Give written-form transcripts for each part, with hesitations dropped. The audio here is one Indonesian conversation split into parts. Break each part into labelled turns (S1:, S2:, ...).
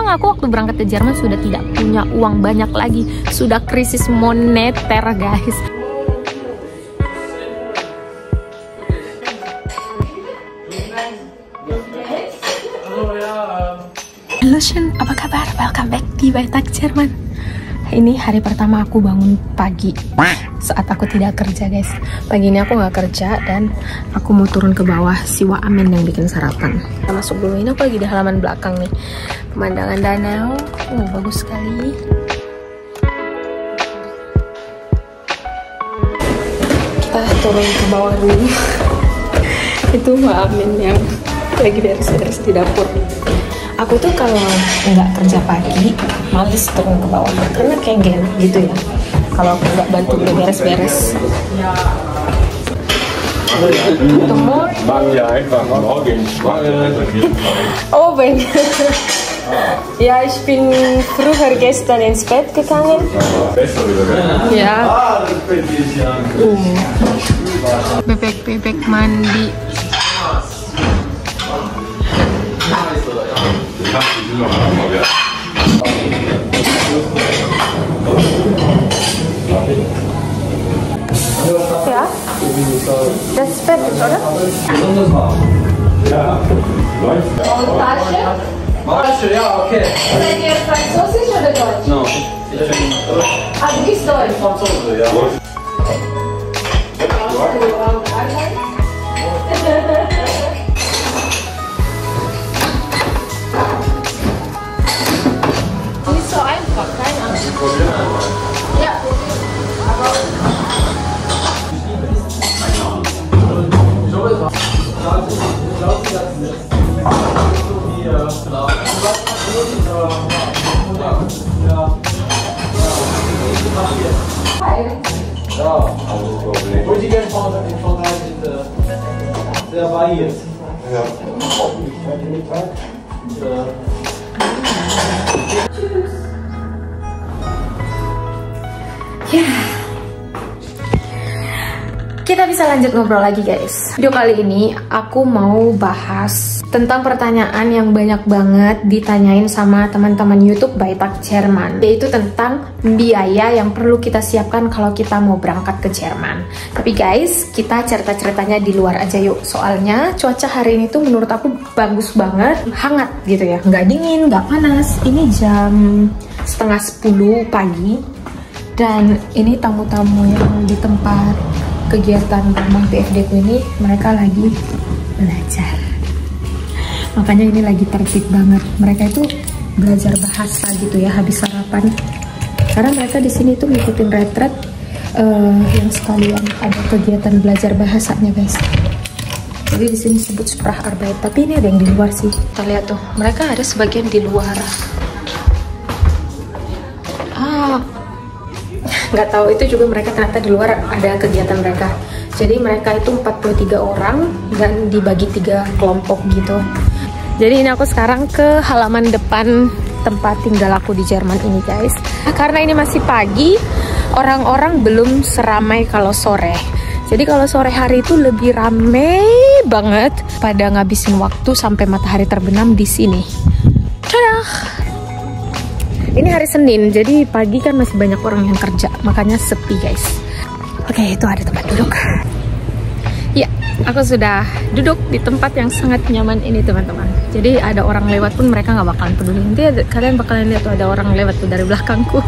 S1: Memang aku waktu berangkat ke Jerman sudah tidak punya uang banyak lagi, sudah krisis moneter guys. Halo Shun, apa kabar? Welcome back di Baitak Jerman. Ini hari pertama aku bangun pagi saat aku tidak kerja guys. Pagi ini aku nggak kerja dan aku mau turun ke bawah si Wak Amin yang bikin sarapan. Kita masuk dulu, ini aku lagi di halaman belakang nih. Pemandangan danau, bagus sekali. Kita turun ke bawah dulu. Itu Wak Amin yang lagi beres-beres di dapur. Aku tuh kalau nggak kerja pagi, males turun ke bawah karena kayak gak enak gitu ya. Kalau aku nggak bantu dia beres-beres. Oh Ben. Ja, ich bin früher gestern ins Bett gegangen. Ja. Bebek mandi. Ja, das ist fertig, oder? Montage?
S2: Montage, ja, okay.
S1: Seid ihr Französisch oder Deutsch?
S2: No.
S1: Ah, du bist Deutsch?
S2: Franzose, ja.
S1: Nicht so einfach, keine Ahnung. Ja.
S2: Sehr variiert. Ja.
S1: Kita bisa lanjut ngobrol lagi guys. Video kali ini aku mau bahas tentang pertanyaan yang banyak banget ditanyain sama teman-teman YouTube Baitak Jerman, yaitu tentang biaya yang perlu kita siapkan kalau kita mau berangkat ke Jerman. Tapi guys, kita cerita-ceritanya di luar aja yuk. Soalnya cuaca hari ini tuh menurut aku bagus banget, hangat gitu ya, nggak dingin, nggak panas. Ini jam 9:30 pagi dan ini tamu-tamu yang di tempat kegiatan rumah BFD ku ini, mereka lagi belajar. Makanya ini lagi tertib banget. Mereka itu belajar bahasa gitu ya habis sarapan. Karena mereka di sini tuh ngikutin retret yang sekalian ada kegiatan belajar bahasanya guys. Jadi di sini disebut Spracharbeit, tapi ini ada yang di luar sih. Kita lihat tuh, mereka ada sebagian di luar. Nggak tahu, itu juga mereka ternyata di luar ada kegiatan mereka. Jadi mereka itu 43 orang dan dibagi 3 kelompok gitu. Jadi ini aku sekarang ke halaman depan tempat tinggal aku di Jerman ini guys. Karena ini masih pagi, orang-orang belum seramai kalau sore. Jadi kalau sore hari itu lebih rame banget pada ngabisin waktu sampai matahari terbenam di sini. Tadah! Ini hari Senin, jadi pagi kan masih banyak orang yang kerja, makanya sepi guys. Oke, itu ada tempat duduk. Ya, aku sudah duduk di tempat yang sangat nyaman ini teman-teman. Jadi ada orang lewat pun mereka nggak bakalan peduli. Nanti kalian bakalan lihat tuh ada orang lewat tuh dari belakangku.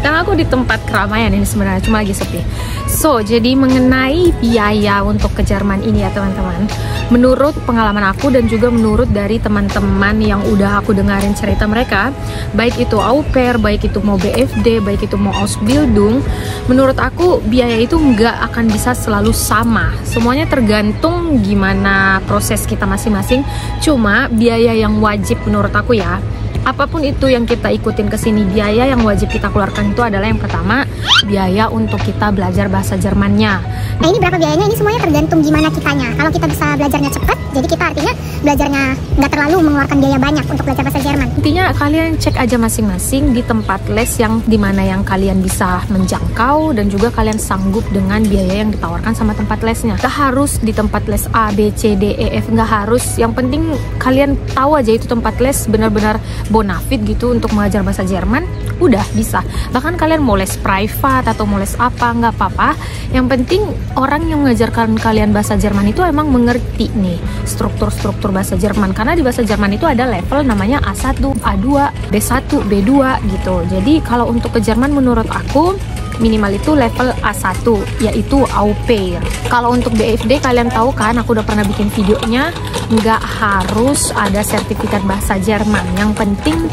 S1: Karena aku di tempat keramaian ini sebenarnya, cuma lagi sepi. So, jadi mengenai biaya untuk ke Jerman ini ya teman-teman. Menurut pengalaman aku dan juga menurut dari teman-teman yang udah aku dengerin cerita mereka, baik itu au pair, baik itu mau BFD, baik itu mau Ausbildung, menurut aku biaya itu nggak akan bisa selalu sama. Semuanya tergantung gimana proses kita masing-masing. Cuma biaya yang wajib menurut aku ya, apapun itu yang kita ikutin ke sini, biaya yang wajib kita keluarkan itu adalah yang pertama biaya untuk kita belajar bahasa Jermannya.
S3: Nah ini berapa biayanya? Ini semuanya tergantung gimana kitanya. Kalau kita bisa belajarnya cepat, jadi kita artinya belajarnya nggak terlalu mengeluarkan biaya banyak untuk belajar bahasa Jerman.
S1: Intinya kalian cek aja masing-masing di tempat les yang dimana yang kalian bisa menjangkau dan juga kalian sanggup dengan biaya yang ditawarkan sama tempat lesnya. Gak harus di tempat les A, B, C, D, E, F, nggak harus. Yang penting kalian tahu aja itu tempat les benar-benar bonafit gitu untuk mengajar bahasa Jerman, udah bisa. Bahkan kalian mau les private atau mau les apa, nggak apa-apa. Yang penting orang yang mengajarkan kalian bahasa Jerman itu emang mengerti nih struktur-struktur bahasa Jerman. Karena di bahasa Jerman itu ada level namanya A1, A2, B1, B2 gitu. Jadi kalau untuk ke Jerman menurut aku minimal itu level A1, yaitu au pair. Kalau untuk BFD kalian tahu kan, aku udah pernah bikin videonya, nggak harus ada sertifikat bahasa Jerman. Yang penting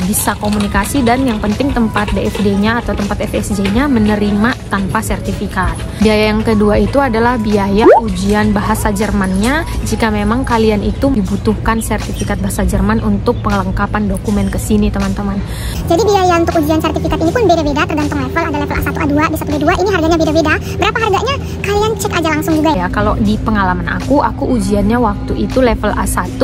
S1: bisa komunikasi dan yang penting tempat BFD-nya atau tempat FSJ-nya menerima tanpa sertifikat. Biaya yang kedua itu adalah biaya ujian bahasa Jermannya jika memang kalian itu dibutuhkan sertifikat bahasa Jerman untuk pengelengkapan dokumen ke sini, teman-teman.
S3: Jadi biaya untuk ujian sertifikat ini pun beda-beda tergantung level. Ada level A1, A2, B1, B2. Ini harganya beda-beda. Berapa harganya? Kalian cek aja langsung juga
S1: ya. Kalau di pengalaman aku ujiannya waktu itu level A1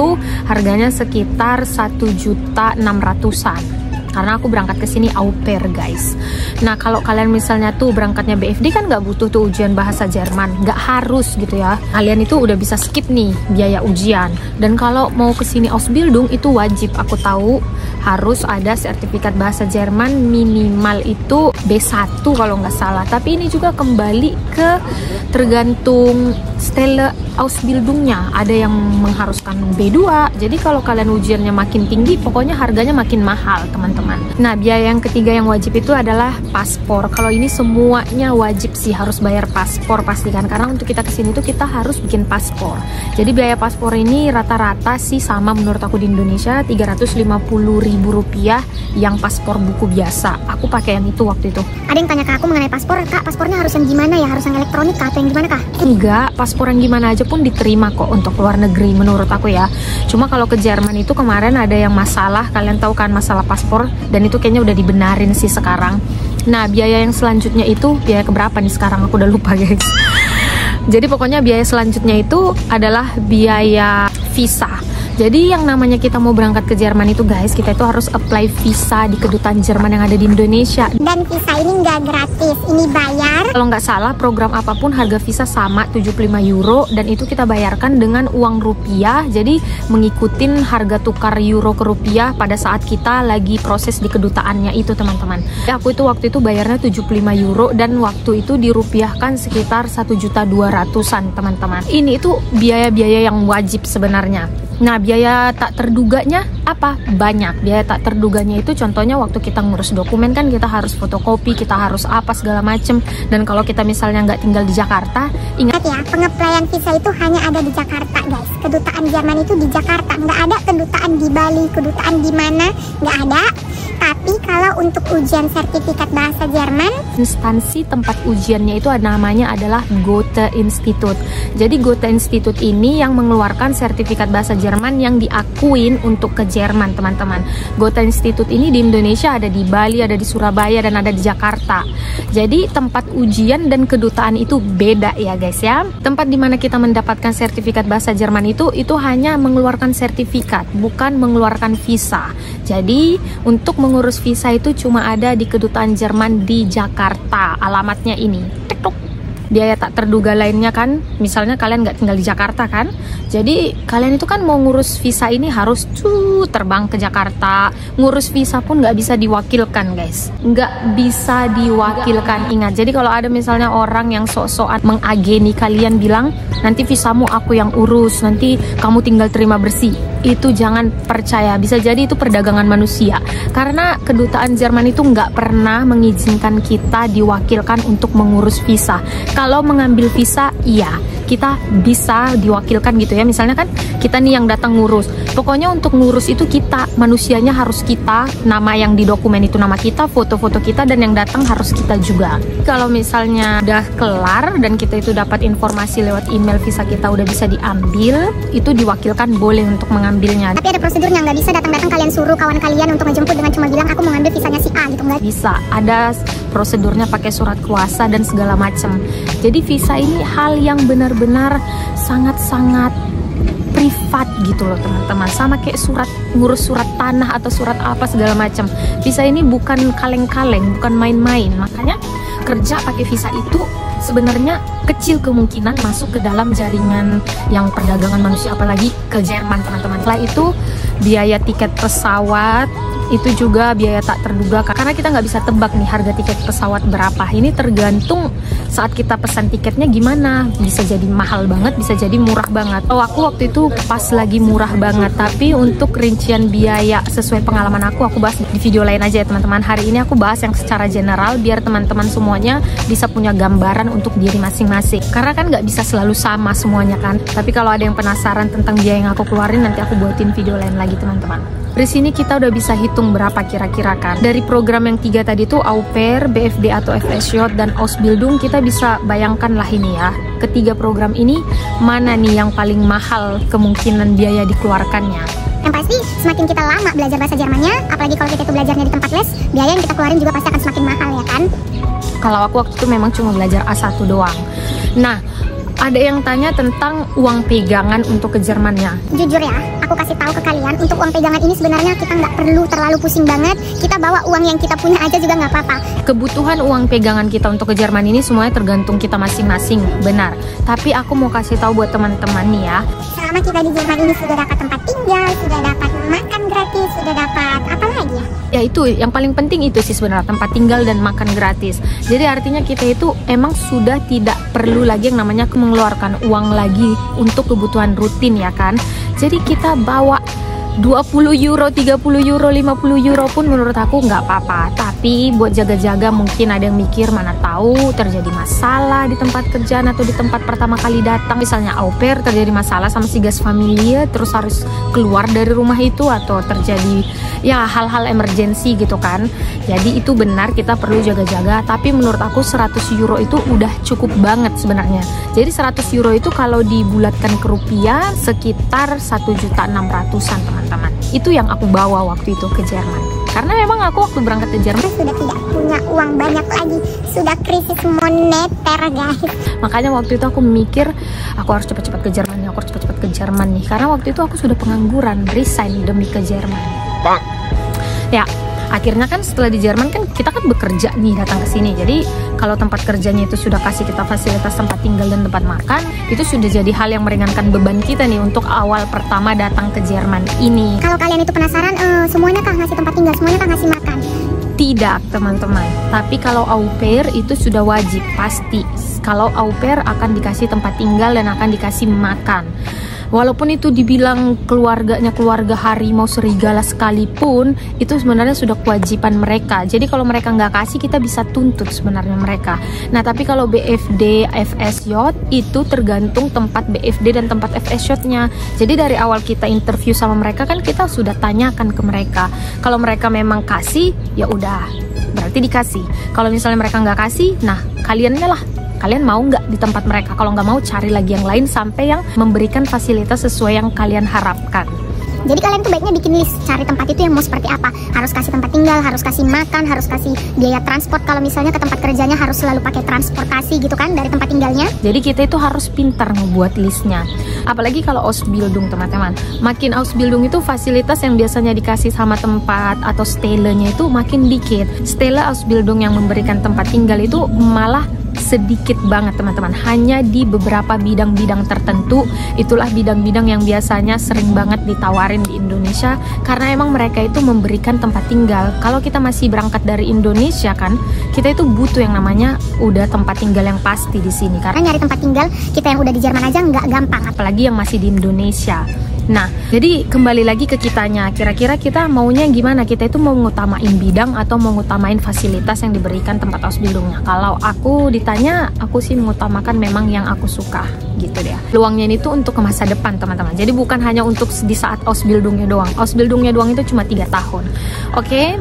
S1: harganya sekitar 1.600.000-an. Karena aku berangkat ke sini au pair, guys. Nah, kalau kalian misalnya tuh berangkatnya BFD kan nggak butuh tuh ujian bahasa Jerman, nggak harus gitu ya. Kalian itu udah bisa skip nih biaya ujian. Dan kalau mau ke sini Ausbildung itu wajib, aku tahu harus ada sertifikat bahasa Jerman minimal itu B1 kalau nggak salah. Tapi ini juga kembali ke tergantung stelle Ausbildungnya. Ada yang mengharuskan B2. Jadi kalau kalian ujiannya makin tinggi, pokoknya harganya makin mahal, teman-teman. Nah, biaya yang ketiga yang wajib itu adalah paspor. Kalau ini semuanya wajib sih, harus bayar paspor pastikan. Karena untuk kita kesini tuh kita harus bikin paspor. Jadi biaya paspor ini rata-rata sih sama menurut aku di Indonesia, Rp350.000 yang paspor buku biasa. Aku pakai yang itu waktu itu.
S3: Ada yang tanya ke aku mengenai paspor, Kak, paspornya harus yang gimana ya? Harus yang elektronik kah atau yang gimana kah?
S1: Enggak, paspor yang gimana aja pun diterima kok untuk luar negeri menurut aku ya. Cuma kalau ke Jerman itu kemarin ada yang masalah, kalian tahu kan masalah paspor, dan itu kayaknya udah dibenarin sih sekarang. Nah, biaya yang selanjutnya itu biaya keberapa nih sekarang, aku udah lupa guys. Jadi pokoknya biaya selanjutnya itu adalah biaya visa. Jadi yang namanya kita mau berangkat ke Jerman itu guys, kita itu harus apply visa di kedutaan Jerman yang ada di Indonesia.
S3: Dan visa ini nggak gratis, ini bayar.
S1: Kalau nggak salah program apapun harga visa sama €75 dan itu kita bayarkan dengan uang rupiah. Jadi mengikutin harga tukar euro ke rupiah pada saat kita lagi proses di kedutaannya itu, teman-teman. Aku itu waktu itu bayarnya €75 dan waktu itu dirupiahkan sekitar 1.200.000-an, teman-teman. Ini itu biaya-biaya yang wajib sebenarnya. Nah, biaya tak terduganya apa? Banyak. Biaya tak terduganya itu contohnya waktu kita ngurus dokumen kan kita harus fotokopi, kita harus apa segala macem. Dan kalau kita misalnya nggak tinggal di Jakarta,
S3: ingat ya, pengeplaian visa itu hanya ada di Jakarta, guys. Kedutaan Jerman itu di Jakarta, nggak ada kedutaan di Bali, kedutaan di mana, nggak ada. Tapi kalau untuk ujian sertifikat bahasa Jerman,
S1: instansi tempat ujiannya itu namanya adalah Goethe Institut. Jadi Goethe Institut ini yang mengeluarkan sertifikat bahasa Jerman yang diakuin untuk ke Jerman, teman-teman. Goethe Institut ini di Indonesia ada di Bali, ada di Surabaya, dan ada di Jakarta. Jadi tempat ujian dan kedutaan itu beda ya guys ya. Tempat dimana kita mendapatkan sertifikat bahasa Jerman itu hanya mengeluarkan sertifikat, bukan mengeluarkan visa. Jadi untuk mengurus visa itu cuma ada di kedutaan Jerman di Jakarta. Alamatnya ini. Biaya tak terduga lainnya kan, misalnya kalian nggak tinggal di Jakarta kan, jadi kalian itu kan mau ngurus visa ini harus terbang ke Jakarta. Ngurus visa pun nggak bisa diwakilkan guys, nggak bisa diwakilkan. Ingat, jadi kalau ada misalnya orang yang sok-sokan mengageni kalian bilang nanti visamu aku yang urus, nanti kamu tinggal terima bersih, itu jangan percaya. Bisa jadi itu perdagangan manusia, karena kedutaan Jerman itu nggak pernah mengizinkan kita diwakilkan untuk mengurus visa. Kalau mengambil visa, iya, kita bisa diwakilkan gitu ya. Misalnya kan kita nih yang datang ngurus, pokoknya untuk ngurus itu kita, manusianya harus kita, nama yang di dokumen itu nama kita, foto-foto kita, dan yang datang harus kita juga. Kalau misalnya udah kelar dan kita itu dapat informasi lewat email visa kita udah bisa diambil, itu diwakilkan boleh untuk mengambilnya.
S3: Tapi ada prosedurnya, nggak bisa datang-datang kalian suruh kawan kalian untuk ngejemput dengan cuma bilang aku mau ngambil visanya si A gitu, nggak
S1: bisa. Ada prosedurnya pakai surat kuasa dan segala macam. Jadi visa ini hal yang benar-benar sangat-sangat privat gitu loh teman-teman, sama kayak ngurus surat tanah atau surat apa segala macam. Visa ini bukan kaleng-kaleng, bukan main-main. Makanya kerja pakai visa itu sebenarnya kecil kemungkinan masuk ke dalam jaringan yang perdagangan manusia, apalagi ke Jerman teman-teman. Setelah itu biaya tiket pesawat itu juga biaya tak terduga, karena kita nggak bisa tebak nih harga tiket pesawat berapa. Ini tergantung saat kita pesan tiketnya gimana, bisa jadi mahal banget, bisa jadi murah banget. Oh, aku waktu itu pas lagi murah banget, tapi untuk rincian biaya sesuai pengalaman aku bahas di video lain aja ya teman-teman. Hari ini aku bahas yang secara general biar teman-teman semuanya bisa punya gambaran untuk diri masing-masing, karena kan nggak bisa selalu sama semuanya kan. Tapi kalau ada yang penasaran tentang biaya yang aku keluarin, nanti aku buatin video lain lagi teman-teman. Dari sini kita udah bisa hitung berapa kira-kira kan. Dari program yang 3 tadi tuh, au pair, BFD atau FSJ, dan Ausbildung, kita bisa bayangkan lah ini ya. Ketiga program ini, mana nih yang paling mahal kemungkinan biaya dikeluarkannya?
S3: Yang pasti semakin kita lama belajar bahasa Jermannya, apalagi kalau kita itu belajarnya di tempat les, biaya yang kita keluarin juga pasti akan semakin mahal ya kan?
S1: Kalau aku waktu itu memang cuma belajar A1 doang. Nah, ada yang tanya tentang uang pegangan untuk ke Jermannya.
S3: Jujur ya, aku kasih tahu ke kalian, untuk uang pegangan ini sebenarnya kita nggak perlu terlalu pusing banget. Kita bawa uang yang kita punya aja juga nggak apa-apa.
S1: Kebutuhan uang pegangan kita untuk ke Jerman ini semuanya tergantung kita masing-masing, benar. Tapi aku mau kasih tahu buat teman-teman nih ya.
S3: Selama kita di Jerman ini sudah dapat tempat tinggal, sudah dapat makan gratis, sudah dapat apa lagi ya?
S1: Ya itu, yang paling penting itu sih sebenarnya, tempat tinggal dan makan gratis. Jadi artinya kita itu emang sudah tidak perlu lagi yang namanya mengeluarkan uang lagi untuk kebutuhan rutin ya kan. Jadi kita bawa 20 euro, 30 euro, 50 euro pun menurut aku nggak apa-apa. Tapi buat jaga-jaga, mungkin ada yang mikir mana tahu terjadi masalah di tempat kerjaan atau di tempat pertama kali datang. Misalnya au pair terjadi masalah sama si gas familia, terus harus keluar dari rumah itu, atau terjadi ya hal-hal emergensi gitu kan. Jadi itu benar kita perlu jaga-jaga. Tapi menurut aku 100 euro itu udah cukup banget sebenarnya. Jadi 100 euro itu kalau dibulatkan ke rupiah sekitar 1.600.000-an teman-teman. Itu yang aku bawa waktu itu ke Jerman. Karena memang aku waktu berangkat ke Jerman
S3: sudah tidak punya uang banyak lagi, sudah krisis moneter guys.
S1: Makanya waktu itu aku mikir aku harus cepat-cepat ke Jerman nih, aku harus cepat-cepat ke Jerman nih. Karena waktu itu aku sudah pengangguran, resign demi ke Jerman. Ya, akhirnya kan setelah di Jerman kan kita kan bekerja nih datang ke sini. Jadi kalau tempat kerjanya itu sudah kasih kita fasilitas tempat tinggal dan tempat makan, itu sudah jadi hal yang meringankan beban kita nih untuk awal pertama datang ke Jerman ini.
S3: Kalau kalian itu penasaran, semuanya kah ngasih tempat tinggal, semuanya kah ngasih makan?
S1: Tidak teman-teman, tapi kalau au pair itu sudah wajib, pasti. Kalau au pair akan dikasih tempat tinggal dan akan dikasih makan. Walaupun itu dibilang keluarganya keluarga harimau serigala sekalipun, itu sebenarnya sudah kewajiban mereka. Jadi kalau mereka nggak kasih, kita bisa tuntut sebenarnya mereka. Nah tapi kalau BFD, FSJ itu tergantung tempat BFD dan tempat FSJ-nya. Jadi dari awal kita interview sama mereka kan kita sudah tanyakan ke mereka. Kalau mereka memang kasih, ya udah berarti dikasih. Kalau misalnya mereka nggak kasih, nah kaliannya lah. Kalian mau nggak di tempat mereka? Kalau nggak mau, cari lagi yang lain sampai yang memberikan fasilitas sesuai yang kalian harapkan.
S3: Jadi kalian tuh baiknya bikin list, cari tempat itu yang mau seperti apa. Harus kasih tempat tinggal, harus kasih makan, harus kasih biaya transport. Kalau misalnya ke tempat kerjanya harus selalu pakai transportasi gitu kan dari tempat tinggalnya.
S1: Jadi kita itu harus pintar ngebuat listnya. Apalagi kalau Ausbildung teman-teman. Makin Ausbildung itu fasilitas yang biasanya dikasih sama tempat atau stelenya itu makin dikit. Stella Ausbildung yang memberikan tempat tinggal itu malah sedikit banget teman-teman, hanya di beberapa bidang-bidang tertentu. Itulah bidang-bidang yang biasanya sering banget ditawarin di Indonesia, karena emang mereka itu memberikan tempat tinggal. Kalau kita masih berangkat dari Indonesia kan, kita itu butuh yang namanya udah tempat tinggal yang pasti di sini.
S3: Karena nyari tempat tinggal kita yang udah di Jerman aja nggak gampang,
S1: apalagi yang masih di Indonesia. Nah, jadi kembali lagi ke kitanya. Kira-kira kita maunya gimana? Kita itu mau ngutamain bidang atau mau ngutamain fasilitas yang diberikan tempat Ausbildungnya? Kalau aku ditanya, aku sih mengutamakan memang yang aku suka gitu deh. Peluangnya ini tuh untuk ke masa depan, teman-teman. Jadi bukan hanya untuk di saat Ausbildungnya doang. Ausbildungnya doang itu cuma 3 tahun. Oke?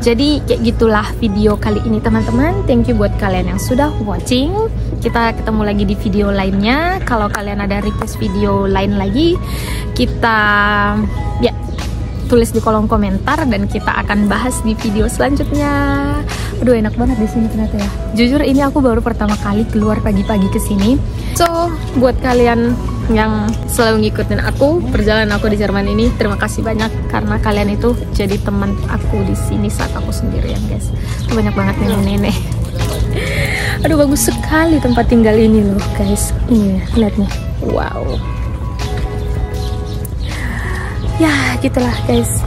S1: Jadi kayak gitulah video kali ini, teman-teman. Thank you buat kalian yang sudah watching. Kita ketemu lagi di video lainnya. Kalau kalian ada request video lain lagi, kita ya tulis di kolom komentar dan kita akan bahas di video selanjutnya. Aduh, enak banget di sini ternyata ya. Jujur ini aku baru pertama kali keluar pagi-pagi ke sini. So, buat kalian yang selalu ngikutin aku, perjalanan aku di Jerman ini, terima kasih banyak karena kalian itu jadi teman aku di sini saat aku sendirian, guys. Banyak banget nenek-nenek. Aduh, bagus sekali tempat tinggal ini loh, guys. Ini, lihat nih. Wow. Ya, gitulah, guys.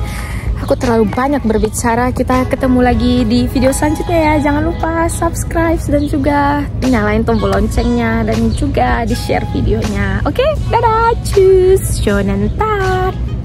S1: Aku terlalu banyak berbicara. Kita ketemu lagi di video selanjutnya ya. Jangan lupa subscribe dan juga nyalain tombol loncengnya dan juga di-share videonya. Oke, dadah, tschüss, schönen Tag.